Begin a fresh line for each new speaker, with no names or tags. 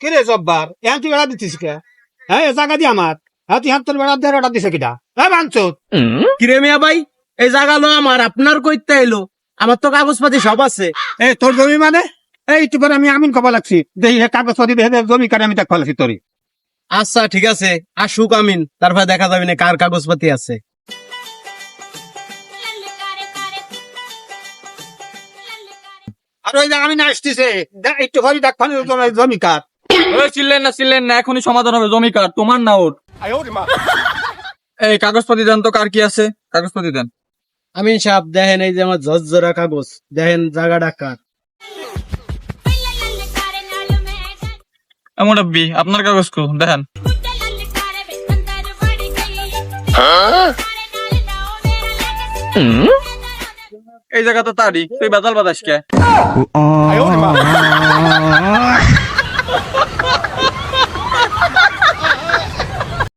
কি রে জব্বার এখন তুই বেড়া দিচ্ছিস কে? হ্যাঁ এ জায়গা দি আমার। হ্যাঁ তুই হাত তোর বেড়া দেড় অর্ডার দিছে কিটা? হ্যাঁ বাঞ্চত।
কিরে মিয়া ভাই, এই জায়গা লো আমার, আপনার কইতে এলো? আমার তো কাগজপাতি সব আছে।
এই তোর জমি মানে? এই একটু পরে আমি আমিন কবা লাগছি দেখি কাগজ পাতি দেখে জমি কাটে আমি তাকে ফেলাছি তোর।
আচ্ছা ঠিক আছে, আসুক আমিন, তারপর দেখা যাবে না কার কাগজপাতি আছে।
আর ওই যে আমি না আসতেছে একটু ঘরে দেখ ফানি জমি কার।
চিল্লেন না এখনই সমাধান হবে। জমি কার, তোমার না ওর? এই কাগজপাতি দেন তো, কার কি আছে কাগজপাতি দেন।
আমিন সাহেব দেখেন, এই যে আমার ঝরঝরা কাগজ, দেখেন জায়গাটা কার।
এমন আব্বি আপনার কাগজ কো দেখেন। এই জায়গা তো তারই, তুই বাদাল বাদাস কে?